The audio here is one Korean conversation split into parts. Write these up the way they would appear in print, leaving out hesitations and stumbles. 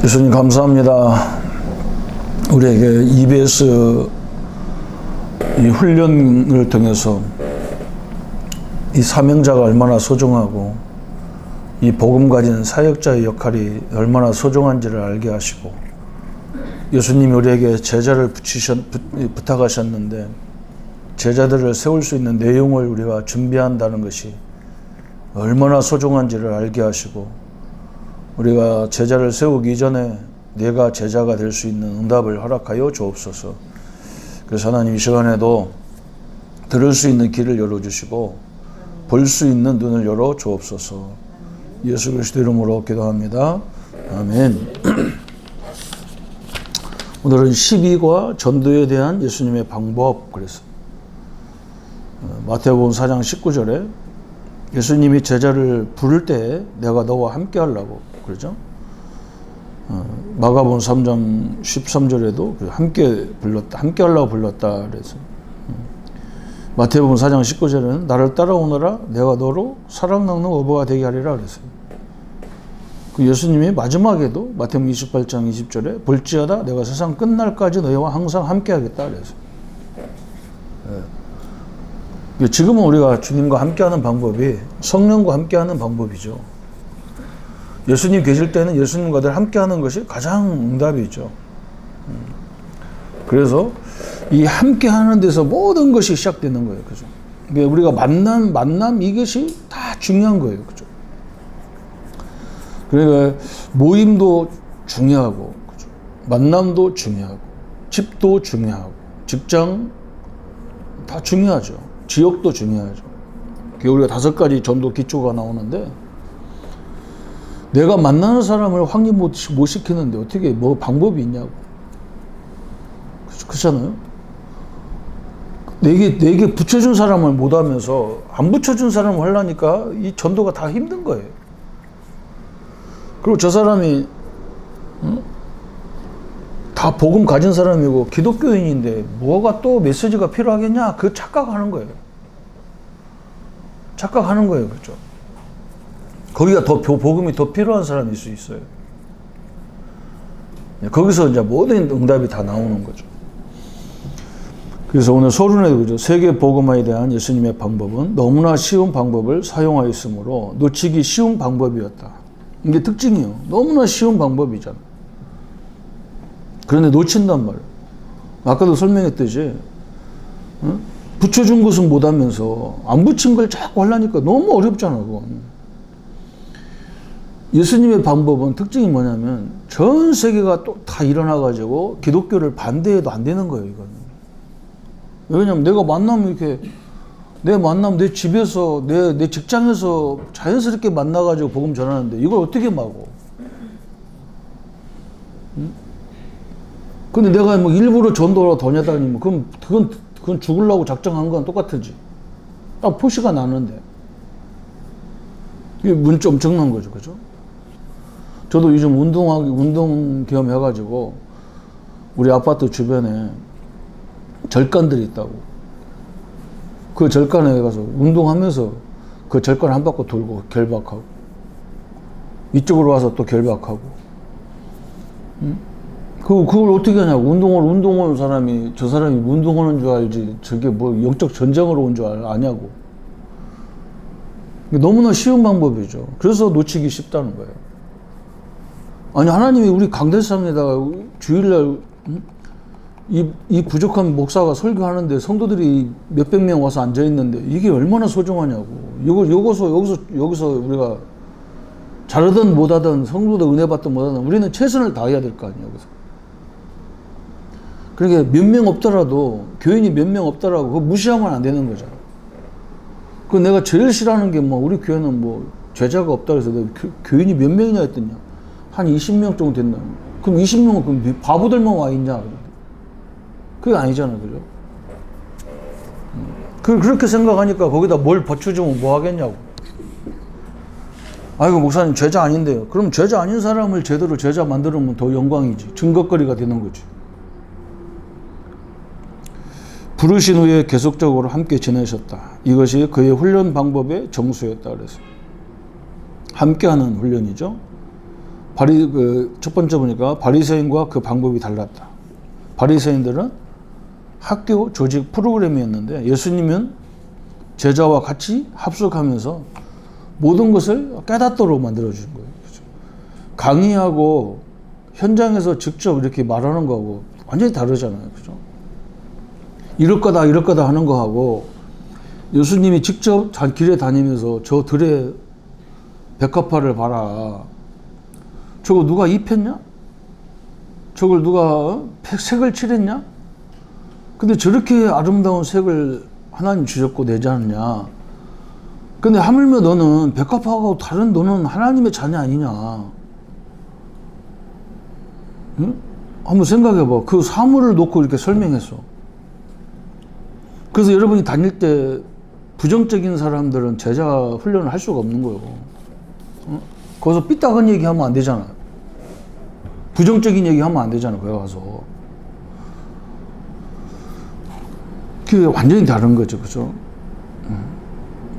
예수님 감사합니다. 우리에게 EBS 이 훈련을 통해서 이 사명자가 얼마나 소중하고 이 복음 가진 사역자의 역할이 얼마나 소중한지를 알게 하시고, 예수님이 우리에게 제자를 부탁하셨는데 제자들을 세울 수 있는 내용을 우리가 준비한다는 것이 얼마나 소중한지를 알게 하시고, 우리가 제자를 세우기 전에 내가 제자가 될 수 있는 응답을 허락하여 주옵소서. 그래서 하나님 이 시간에도 들을 수 있는 길을 열어주시고 볼 수 있는 눈을 열어 주옵소서. 예수 그리스도 이름으로 기도합니다. 아멘. 오늘은 12과 전도에 대한 예수님의 방법. 그래서 마태복음 4장 19절에 예수님이 제자를 부를 때 내가 너와 함께 하려고 그러죠. 마가복음 3장 13절에도 함께 불렀다, 함께 하려고 불렀다 그래서, 마태복음 4장 19절에는 나를 따라오너라 내가 너로 사랑나는 어부가 되게 하리라 그랬어요. 그 예수님이 마지막에도 마태복음 28장 20절에 볼지어다 내가 세상 끝날까지 너희와 항상 함께 하겠다 그랬어요. 지금은 우리가 주님과 함께하는 방법이 성령과 함께하는 방법이죠. 예수님 계실 때는 예수님과 늘 함께하는 것이 가장 응답이죠. 그래서 이 함께하는 데서 모든 것이 시작되는 거예요, 그죠? 우리가 만남 이것이 다 중요한 거예요, 그죠? 그러니까 모임도 중요하고, 그죠? 만남도 중요하고, 집도 중요하고, 직장 다 중요하죠. 지역도 중요하죠. 우리가 5가지 전도 기초가 나오는데, 내가 만나는 사람을 확립 못 시키는데 어떻게 뭐 방법이 있냐고. 그렇잖아요. 내게 붙여준 사람을 못 하면서 안 붙여준 사람을 하려니까 이 전도가 다 힘든 거예요. 그리고 저 사람이 다 복음 가진 사람이고 기독교인인데 뭐가 또 메시지가 필요하겠냐? 그 착각하는 거예요. 착각하는 거예요. 그렇죠? 거기가 더 복음이 더 필요한 사람일 수 있어요. 거기서 이제 모든 응답이 다 나오는 거죠. 그래서 오늘 서론에도 그죠. 세계 복음화에 대한 예수님의 방법은 너무나 쉬운 방법을 사용하였으므로 놓치기 쉬운 방법이었다. 이게 특징이에요. 너무나 쉬운 방법이잖아. 그런데 놓친단 말이에요. 아까도 설명했듯이 붙여준 것은 못하면서 안 붙인 걸 자꾸 하려니까 너무 어렵잖아. 그건. 예수님의 방법은 특징이 뭐냐면 전 세계가 또 다 일어나가지고 기독교를 반대해도 안 되는 거예요. 이거는. 왜냐면 내가 만나면 이렇게 내 집에서 내 직장에서 자연스럽게 만나가지고 복음 전하는데 이걸 어떻게 막어? 근데 내가 뭐 일부러 전도로 다녀다니면 그건 죽으려고 작정한 건 똑같은지. 딱 표시가 나는데. 이게 문자 엄청난 거죠. 그죠? 저도 요즘 운동 겸 해가지고 우리 아파트 주변에 절간들이 있다고. 그 절간에 가서 운동하면서 그 절간 한 바퀴 돌고 결박하고 이쪽으로 와서 또 결박하고. 그걸 어떻게 하냐고. 운동하는 사람이 저 사람이 운동하는 줄 알지 저게 뭐 영적 전쟁으로 온 줄 아냐고. 너무나 쉬운 방법이죠. 그래서 놓치기 쉽다는 거예요. 아니 하나님이 우리 강대상에다가 주일날 이 부족한 목사가 설교하는데 성도들이 몇백 명 와서 앉아 있는데 이게 얼마나 소중하냐고. 여기서 우리가 잘하든 못하든 성도들 은혜 받든 못하든 우리는 최선을 다해야 될 거 아니에요. 여기서. 그러니까 몇 명 없더라도 교인이 몇 명 없더라도 그거 무시하면 안 되는 거잖아. 그 내가 제일 싫어하는 게 뭐 우리 교회는 뭐 제자가 없다 그래서 내가 교인이 몇 명이냐 했더니 한 20명 정도 됐나. 그럼 20명은 그럼 바보들만 와 있냐. 그게 아니잖아요. 그죠? 그렇게 생각하니까 거기다 뭘 받쳐주면 뭐 하겠냐고. 아이고 목사님 제자 아닌데요. 그럼 제자 아닌 사람을 제대로 제자 만들면 더 영광이지. 증거거리가 되는 거지. 부르신 후에 계속적으로 함께 지내셨다. 이것이 그의 훈련 방법의 정수였다 그래서 함께하는 훈련이죠. 첫 번째 보니까 바리새인과 그 방법이 달랐다. 바리새인들은 학교 조직 프로그램이었는데 예수님은 제자와 같이 합숙하면서 모든 것을 깨닫도록 만들어주는 거예요. 그렇죠? 강의하고 현장에서 직접 이렇게 말하는 거하고 완전히 다르잖아요. 그죠? 이럴 거다 하는 거하고 예수님이 직접 길에 다니면서 저 들의 백합화를 봐라. 저거 누가 입혔냐? 저걸 누가 색을 칠했냐? 근데 저렇게 아름다운 색을 하나님 주셨고 내지 않느냐? 근데 하물며 너는 백합화하고 다른 너는 하나님의 자녀 아니냐? 응? 한번 생각해봐. 그 사물을 놓고 이렇게 설명했어. 그래서 여러분이 다닐 때 부정적인 사람들은 제자 훈련을 할 수가 없는 거예요. 응? 거기서 삐딱한 얘기하면 안 되잖아. 부정적인 얘기하면 안 되잖아. 거기 가서. 그게 완전히 다른 거죠. 그죠?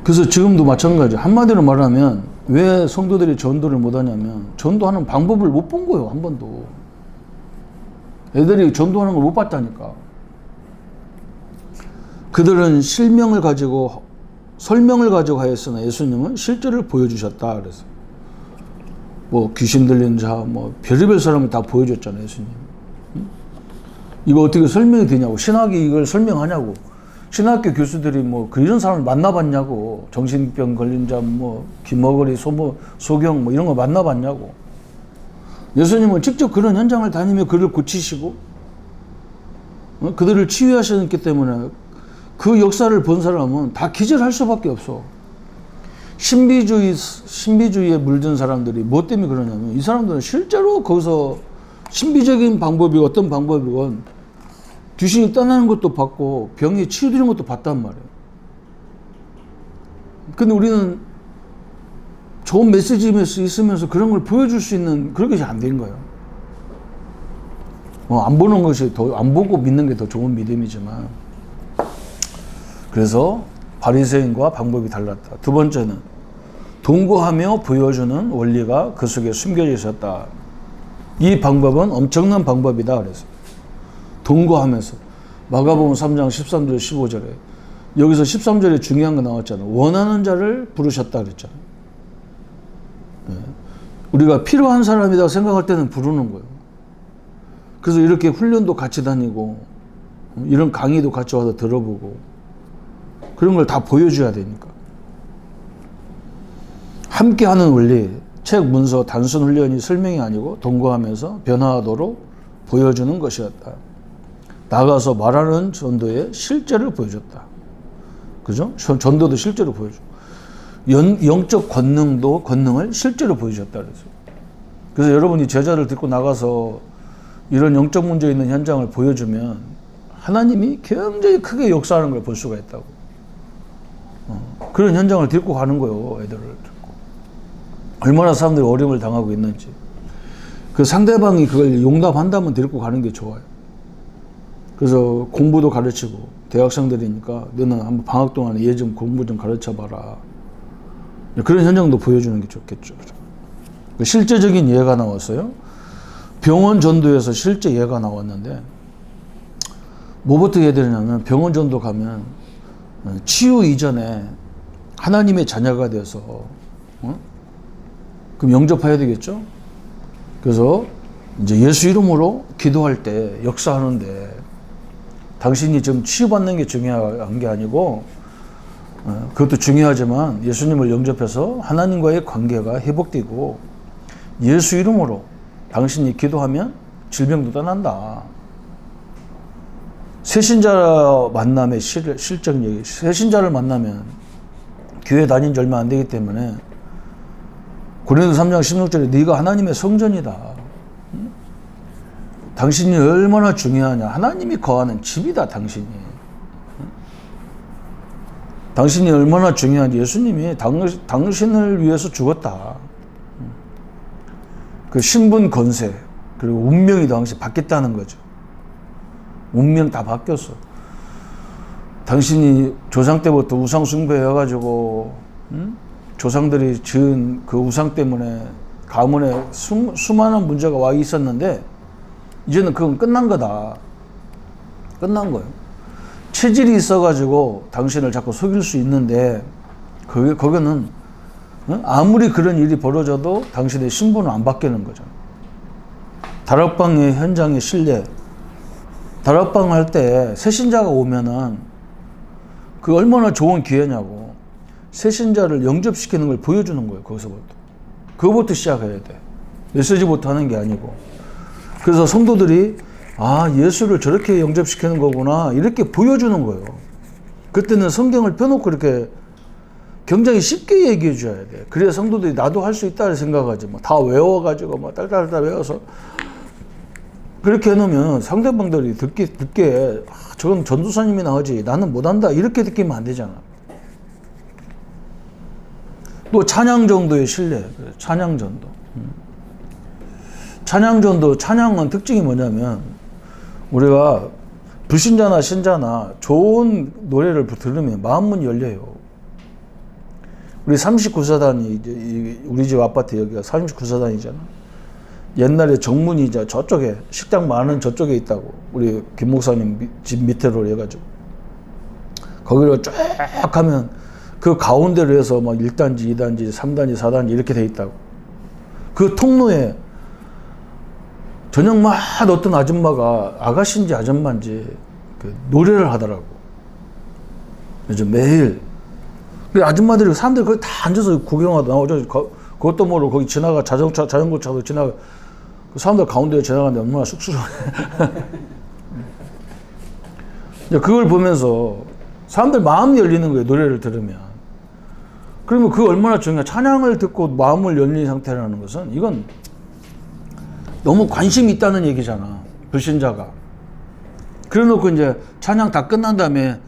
그래서 지금도 마찬가지. 한마디로 말하면 왜 성도들이 전도를 못하냐면 전도하는 방법을 못 본 거예요. 한 번도. 애들이 전도하는 걸 못 봤다니까. 그들은 설명을 가지고 하였으나 예수님은 실제를 보여주셨다. 그래서 뭐 귀신 들린 자, 뭐 별의별 사람을 다 보여줬잖아요. 예수님. 이거 어떻게 설명이 되냐고. 신학이 이걸 설명하냐고. 신학교 교수들이 뭐 이런 사람을 만나봤냐고. 정신병 걸린 자, 뭐 귀머거리, 소경 뭐 이런 거 만나봤냐고. 예수님은 직접 그런 현장을 다니며 그를 고치시고 그들을 치유하셨기 때문에 그 역사를 본 사람은 다 기절할 수밖에 없어. 신비주의에 물든 사람들이 뭐 때문에 그러냐면 이 사람들은 실제로 거기서 신비적인 방법이 어떤 방법이건 귀신이 떠나는 것도 봤고 병이 치유되는 것도 봤단 말이에요. 근데 우리는 좋은 메시지 있으면서 그런 걸 보여줄 수 있는 그런 것이 안 된 거예요. 안 보는 것이 안 보고 믿는 게 더 좋은 믿음이지만. 그래서 바리새인과 방법이 달랐다. 두 번째는 동거하며 보여주는 원리가 그 속에 숨겨져 있었다. 이 방법은 엄청난 방법이다. 그래서 동거하면서 마가복음 3장 13절 15절에 여기서 13절에 중요한 거 나왔잖아요. 원하는 자를 부르셨다 그랬잖아요. 우리가 필요한 사람이다 생각할 때는 부르는 거예요. 그래서 이렇게 훈련도 같이 다니고 이런 강의도 같이 와서 들어보고 그런 걸 다 보여줘야 되니까. 함께하는 원리, 책 문서 단순 훈련이 설명이 아니고 동거하면서 변화하도록 보여주는 것이었다. 나가서 말하는 전도의 실제를 보여줬다. 그죠? 전도도 실제로 보여줘. 영적 권능을 실제로 보여줬다. 그래서 여러분이 제자를 데리고 나가서 이런 영적 문제 있는 현장을 보여주면 하나님이 굉장히 크게 역사하는 걸 볼 수가 있다고. 그런 현장을 데리고 가는 거예요. 애들을 데리고. 얼마나 사람들이 어려움을 당하고 있는지. 그 상대방이 그걸 용납한다면 데리고 가는 게 좋아요. 그래서 공부도 가르치고 대학생들이니까 너는 한번 방학 동안에 얘 좀 공부 좀 가르쳐봐라. 그런 현장도 보여주는 게 좋겠죠. 실제적인 예가 나왔어요. 병원 전도에서 실제 예가 나왔는데 뭐부터 해야 되냐면 병원 전도 가면 치유 이전에 하나님의 자녀가 돼서 그럼 영접해야 되겠죠. 그래서 이제 예수 이름으로 기도할 때 역사하는데 당신이 좀 치유받는 게 중요한 게 아니고 그것도 중요하지만 예수님을 영접해서 하나님과의 관계가 회복되고 예수 이름으로 당신이 기도하면 질병도 떠난다. 새신자 만남의 실정력이 새신자를 만나면 교회 다닌 지 얼마 안 되기 때문에 고린도서 3장 16절에 네가 하나님의 성전이다. 당신이 얼마나 중요하냐. 하나님이 거하는 집이다. 당신이 얼마나 중요한지. 예수님이 당신을 위해서 죽었다. 그 신분 권세 그리고 운명이 당신 바뀌었다는 거죠. 운명 다 바뀌었어. 당신이 조상 때부터 우상 숭배해가지고 조상들이 지은 그 우상 때문에 가문에 수많은 문제가 와 있었는데 이제는 그건 끝난 거다. 끝난 거예요. 체질이 있어가지고 당신을 자꾸 속일 수 있는데 거기는 아무리 그런 일이 벌어져도 당신의 신분은 안 바뀌는 거잖아요. 다락방의 현장의 신뢰. 다락방 할 때 새신자가 오면은 그 얼마나 좋은 기회냐고. 새신자를 영접시키는 걸 보여주는 거예요. 거기서부터. 그거부터 시작해야 돼. 메시지부터 하는 게 아니고. 그래서 성도들이 예수를 저렇게 영접시키는 거구나 이렇게 보여주는 거예요. 그때는 성경을 펴놓고 이렇게 굉장히 쉽게 얘기해 줘야 돼. 그래야 성도들이 나도 할 수 있다 생각하지. 다 외워가지고 딸딸딸 외워서 그렇게 해놓으면 상대방들이 듣게 저건 전도사님이나 하지 나는 못한다 이렇게 느끼면 안 되잖아. 또 찬양전도의 신뢰. 찬양전도. 찬양은 특징이 뭐냐면 우리가 불신자나 신자나 좋은 노래를 들으면 마음문이 열려요. 우리 39사단이 우리 집 아파트 여기가 39사단이잖아. 옛날에 정문이자 저쪽에 식당 많은 저쪽에 있다고 우리 김 목사님 집 밑으로 해가지고 거기로 쫙 하면 그 가운데로 해서 막 1단지, 2단지, 3단지, 4단지 이렇게 돼 있다고. 그 통로에 저녁마다 어떤 아줌마가 아가씨인지 아줌마인지 그 노래를 하더라고. 요즘 매일. 그 아줌마들이 사람들이 거기 다 앉아서 구경하다 나오죠. 그것도 모르고 거기 지나가 자전거 차도 지나가 그 사람들 가운데 지나가는데 얼마나 쑥스러워. 그걸 보면서 사람들 마음이 열리는 거예요. 노래를 들으면. 그러면 그거 얼마나 중요해. 찬양을 듣고 마음을 열린 상태라는 것은 이건 너무 관심이 있다는 얘기잖아. 불신자가. 그래 놓고 이제 찬양 다 끝난 다음에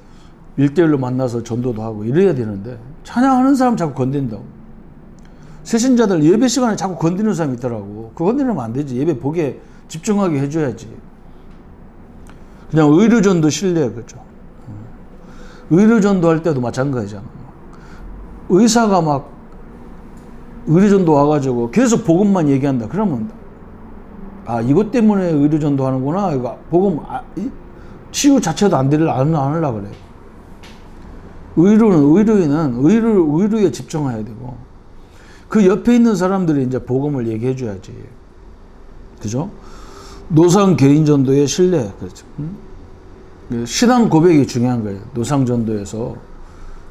1대1로 만나서 전도도 하고 이래야 되는데 찬양하는 사람 자꾸 건든다고. 새신자들 예배 시간에 자꾸 건드는 사람이 있더라고. 그거 건드리면 안 되지. 예배 보게 집중하게 해줘야지. 그냥 의료전도 신뢰 그죠. 의료전도 할 때도 마찬가지잖아. 의사가 막 의료전도 와가지고 계속 복음만 얘기한다. 그러면 이것 때문에 의료전도 하는구나. 이거 복음 치유 자체도 안 하려고 그래. 의료인은 의료에 집중해야 되고 그 옆에 있는 사람들이 이제 복음을 얘기해 줘야지. 그죠? 노상 개인전도의 신뢰. 그렇죠. 신앙 고백이 중요한 거예요. 노상 전도에서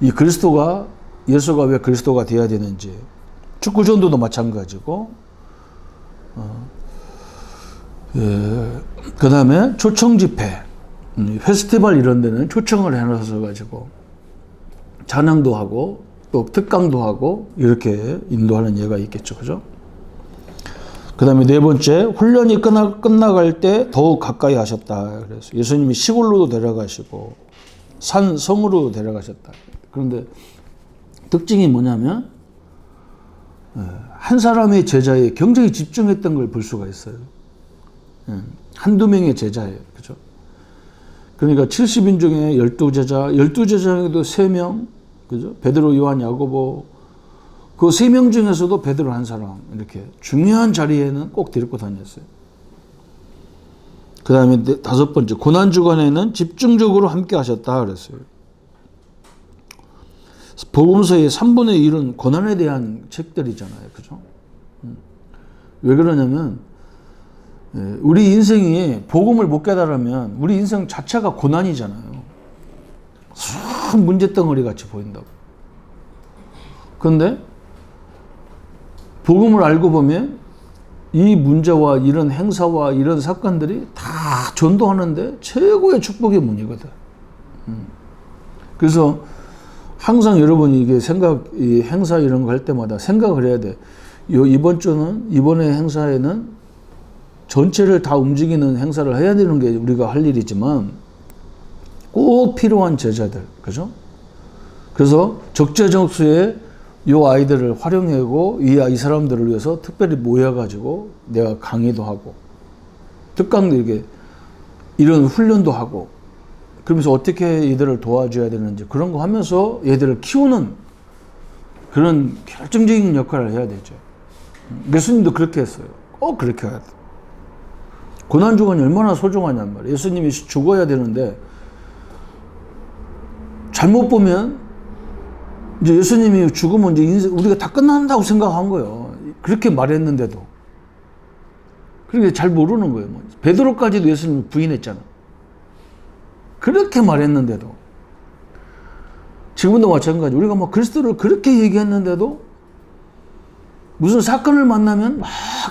이 예수가 왜 그리스도가 돼야 되는지. 축구 전도도 마찬가지고. 그 다음에 초청 집회, 페스티벌 이런 데는 초청을 해놔서 가지고 찬양도 하고 또 특강도 하고 이렇게 인도하는 예가 있겠죠. 그죠? 그 다음에 네 번째, 훈련이 끝나갈 때 더욱 가까이 하셨다. 그래서 예수님이 시골로도 데려가시고 성으로 데려가셨다. 그런데 특징이 뭐냐면 한 사람의 제자에 굉장히 집중했던 걸 볼 수가 있어요. 한두 명의 제자예요. 그죠? 그러니까 70인 중에 12제자, 12제자에도 3명, 그죠? 베드로, 요한, 야고보, 그 3명 중에서도 베드로 한 사람, 이렇게 중요한 자리에는 꼭 데리고 다녔어요. 그 다음에 5번째, 고난주간에는 집중적으로 함께 하셨다. 그랬어요. 복음서의 3분의 1은 고난에 대한 책들이잖아요. 그죠? 왜 그러냐면, 우리 인생이 복음을 못 깨달으면 우리 인생 자체가 고난이잖아요. 큰 문제덩어리 같이 보인다고. 그런데 복음을 알고 보면 이 문제와 이런 행사와 이런 사건들이 다 전도하는데 최고의 축복의 문이거든. 그래서 항상 여러분이 이게 이 행사 이런 거 할 때마다 생각을 해야 돼. 이번에 행사에는 전체를 다 움직이는 행사를 해야 되는 게 우리가 할 일이지만 꼭 필요한 제자들, 그죠? 그래서 적재적소에 이 아이들을 활용하고 이 사람들을 위해서 특별히 모여가지고 내가 강의도 하고 특강도 이런 훈련도 하고 그러면서 어떻게 얘들을 도와줘야 되는지 그런 거 하면서 얘들을 키우는 그런 결정적인 역할을 해야 되죠. 예수님도 그렇게 했어요. 꼭 그렇게 해야 돼. 고난주간이 얼마나 소중하냔 말이에요. 예수님이 죽어야 되는데 잘못 보면 이제 예수님이 죽으면 이제 인생 우리가 다 끝난다고 생각한 거예요. 그렇게 말했는데도. 그러니까 잘 모르는 거예요. 베드로까지도 예수님을 부인했잖아. 그렇게 말했는데도. 지금도 마찬가지. 우리가 막 그리스도를 그렇게 얘기했는데도 무슨 사건을 만나면 막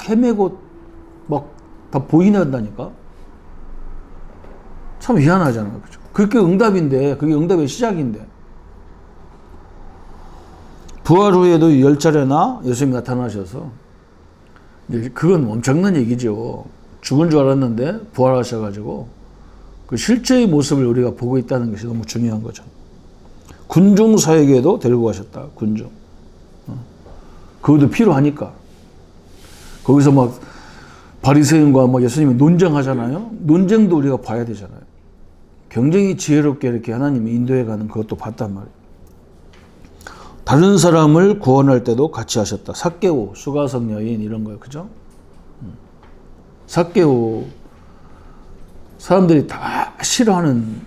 헤매고 막 다 보이는다니까. 참 희한하잖아요. 그죠? 그게 응답인데, 그게 응답의 시작인데. 부활 후에도 10차례나 예수님이 나타나셔서, 그건 엄청난 얘기죠. 죽은 줄 알았는데 부활하셔가지고, 그 실제의 모습을 우리가 보고 있다는 것이 너무 중요한 거죠. 군중 사역에도 데리고 가셨다. 군중. 그것도 필요하니까. 거기서 막 바리새인과 막 예수님이 논쟁하잖아요. 논쟁도 우리가 봐야 되잖아요. 굉장히 지혜롭게 이렇게 하나님이 인도해 가는 그것도 봤단 말이에요. 다른 사람을 구원할 때도 같이 하셨다. 삭개오, 수가성 여인 이런 거예요. 그죠? 삭개오 사람들이 다 싫어하는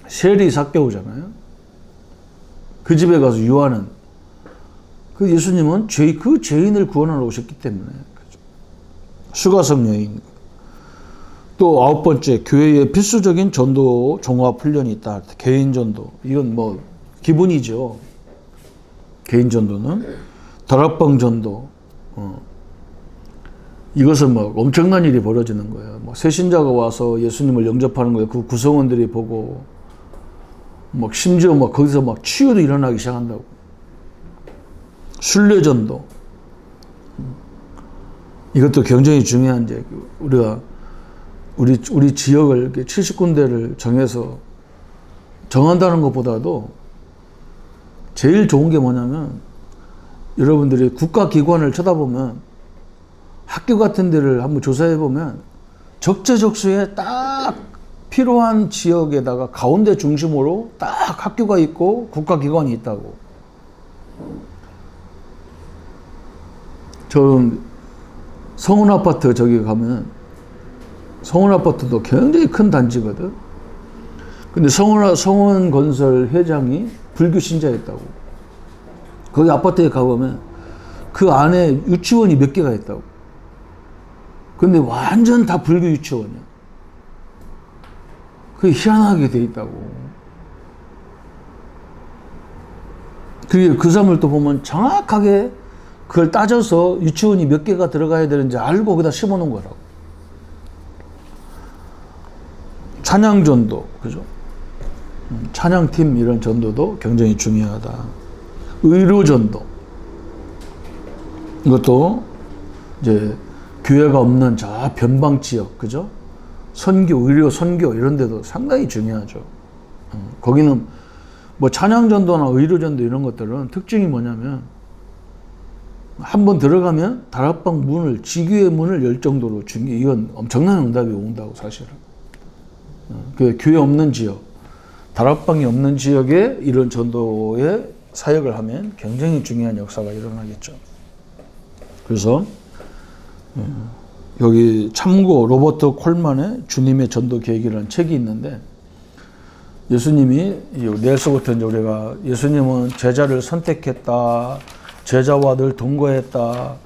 셀이 삭개오잖아요. 그 집에 가서 유하는 그 예수님은 그 죄인을 구원하러 오셨기 때문에. 수가성 여인. 또 9번째, 교회에 필수적인 전도 종합 훈련이 있다. 개인 전도. 이건 뭐 기본이죠. 개인 전도는. 다락방 전도. 이것은 막 엄청난 일이 벌어지는 거예요. 뭐 새신자가 와서 예수님을 영접하는 거예요. 그 구성원들이 보고 막 심지어 막 거기서 막 치유도 일어나기 시작한다고. 순례 전도. 이것도 굉장히 중요한 이제 우리가 우리 지역을 70군데를 정해서 정한다는 것보다도 제일 좋은 게 뭐냐면 여러분들이 국가기관을 쳐다보면 학교 같은 데를 한번 조사해 보면 적재적소에 딱 필요한 지역에다가 가운데 중심으로 딱 학교가 있고 국가기관이 있다고. 저는 성운아파트 저기 가면 성운아파트도 굉장히 큰 단지거든. 근데 성운건설 회장이 불교 신자였다고. 거기 아파트에 가보면 그 안에 유치원이 몇 개가 있다고. 근데 완전 다 불교 유치원이야. 그게 희한하게 돼 있다고. 그게 그 사람을 또 보면 정확하게 그걸 따져서 유치원이 몇 개가 들어가야 되는지 알고 거기다 심어놓은 거라고. 찬양전도, 그죠? 찬양팀 이런 전도도 굉장히 중요하다. 의료전도. 이것도 이제 교회가 없는 저 변방 지역, 그죠? 선교, 의료, 선교 이런 데도 상당히 중요하죠. 거기는 뭐 찬양전도나 의료전도 이런 것들은 특징이 뭐냐면 한번 들어가면 다락방 문을, 지교의 문을 열 정도로 이건 엄청난 응답이 온다고 사실은. 그 교회 없는 지역, 다락방이 없는 지역에 이런 전도의 사역을 하면 굉장히 중요한 역사가 일어나겠죠. 그래서 여기 참고 로버트 콜만의 주님의 전도 계획이라는 책이 있는데 예수님이 내일서부터 이제 우리가 예수님은 제자를 선택했다. 제자와 늘 동거했다.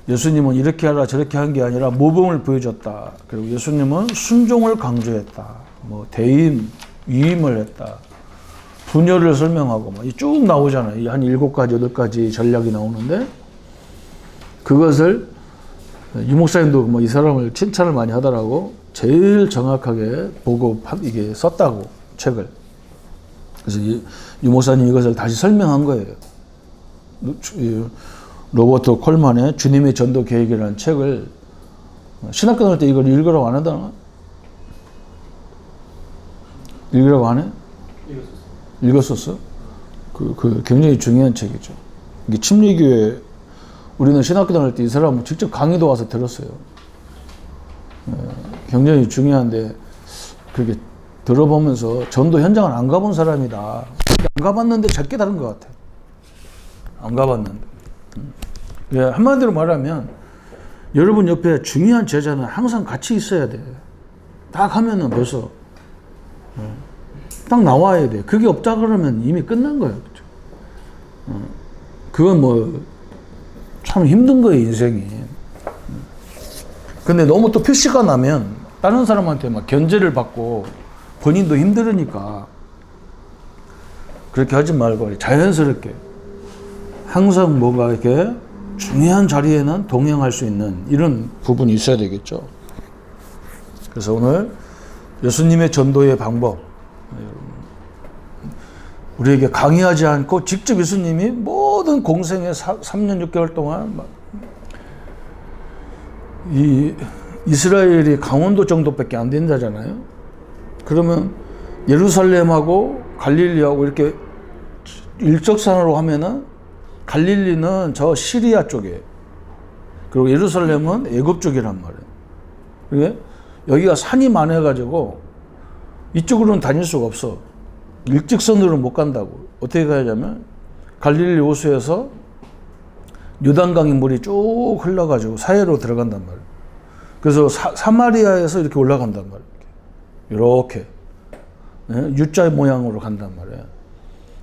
예수님은 이렇게 하라 저렇게 한 게 아니라 모범을 보여줬다. 그리고 예수님은 순종을 강조했다. 뭐 대임, 위임을 했다. 분열을 설명하고 막 쭉 나오잖아요. 한 7가지, 8가지 전략이 나오는데 그것을 유 목사님도 뭐 이 사람을 칭찬을 많이 하더라고. 제일 정확하게 보고 이게 썼다고 책을. 그래서 유 목사님 이것을 다시 설명한 거예요. 로버트 콜만의 주님의 전도 계획이라는 책을 신학교 다닐 때 이걸 읽으라고 안 하다가 읽으라고 안 해? 읽었었어? 그 굉장히 중요한 책이죠. 이게 침례교회 우리는 신학교 다닐 때 이 사람 직접 강의도 와서 들었어요. 굉장히 중요한데 그렇게 들어보면서 전도 현장을 안 가본 사람이다. 안 가봤는데 잘 깨달은 것 같아. 안 가봤는데. 예, 한마디로 말하면 여러분 옆에 중요한 제자는 항상 같이 있어야 돼. 딱 하면은 벌써 딱 나와야 돼. 그게 없다 그러면 이미 끝난 거예요. 그렇죠? 그건 뭐 참 힘든 거예요, 인생이. 근데 너무 또 표시가 나면 다른 사람한테 막 견제를 받고 본인도 힘들으니까 그렇게 하지 말고 자연스럽게 항상 뭐가 이렇게 중요한 자리에는 동행할 수 있는 이런 부분이 있어야 되겠죠. 그래서 오늘 예수님의 전도의 방법, 우리에게 강의하지 않고 직접 예수님이 모든 공생의 3년 6개월 동안 이 이스라엘이 강원도 정도밖에 안 된다잖아요. 그러면 예루살렘하고 갈릴리하고 이렇게 일적산으로 하면은 갈릴리는 저 시리아 쪽에, 그리고 예루살렘은 애굽 쪽이란 말이에요. 그게 여기가 산이 많아가지고 이쪽으로는 다닐 수가 없어. 일직선으로는 못 간다고. 어떻게 가야냐면 갈릴리 호수에서 요단강의 물이 쭉 흘러가지고 사해로 들어간단 말이에요. 그래서 사마리아에서 이렇게 올라간단 말이에요. 이렇게 U자 모양으로 간단 말이에요.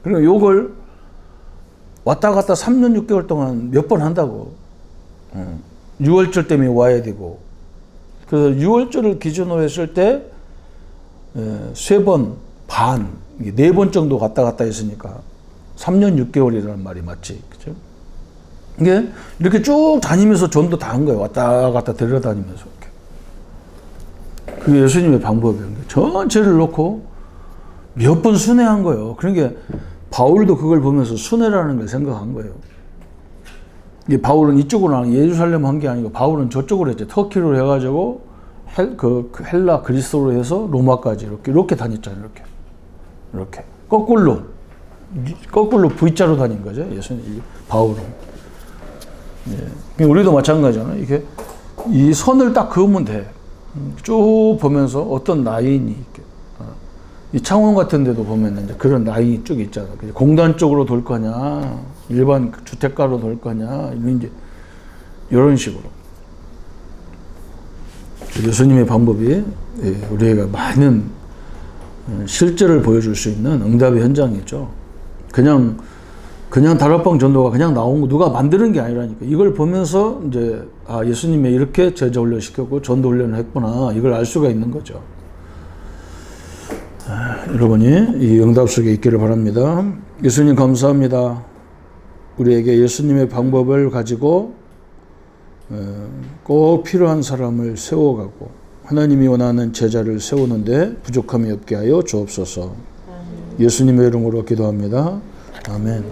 그리고 요걸 왔다 갔다 3년 6개월 동안 몇 번 한다고. 6월절 때문에 와야 되고. 그래서 6월절을 기준으로 했을 때 3번 반, 4번 정도 왔다 갔다 했으니까 3년 6개월이라는 말이 맞지. 그죠? 이게 이렇게 쭉 다니면서 전도 다 한 거예요. 왔다 갔다 데려다니면서. 이렇게. 그게 예수님의 방법이에요. 전체를 놓고 몇 번 순회한 거예요. 그러니까 바울도 그걸 보면서 순회라는 걸 생각한 거예요. 이 바울은 이쪽으로 예루살렘 한 게 아니고 바울은 저쪽으로 했죠. 터키로 해가지고 헬라 그리스로 해서 로마까지 이렇게 다녔잖아요. 이렇게 거꾸로 V자로 다닌 거죠. 예수님 바울은. 예. 우리도 마찬가지잖아요. 이게 이 선을 딱 그으면 돼. 쭉 보면서 어떤 라인이 이렇게. 이 창원 같은 데도 보면 이제 그런 라인이 쭉 있잖아. 공단 쪽으로 돌 거냐, 일반 주택가로 돌 거냐, 이런 식으로. 예수님의 방법이 우리에게 많은 실제를 보여줄 수 있는 응답의 현장이죠. 그냥 다락방 전도가 그냥 나온 거 누가 만드는 게 아니라니까. 이걸 보면서 이제 예수님이 이렇게 제자 훈련 시켰고 전도 훈련을 했구나, 이걸 알 수가 있는 거죠. 여러분이 이 응답 속에 있기를 바랍니다. 예수님 감사합니다. 우리에게 예수님의 방법을 가지고 꼭 필요한 사람을 세워가고 하나님이 원하는 제자를 세우는데 부족함이 없게 하여 주옵소서. 예수님의 이름으로 기도합니다. 아멘.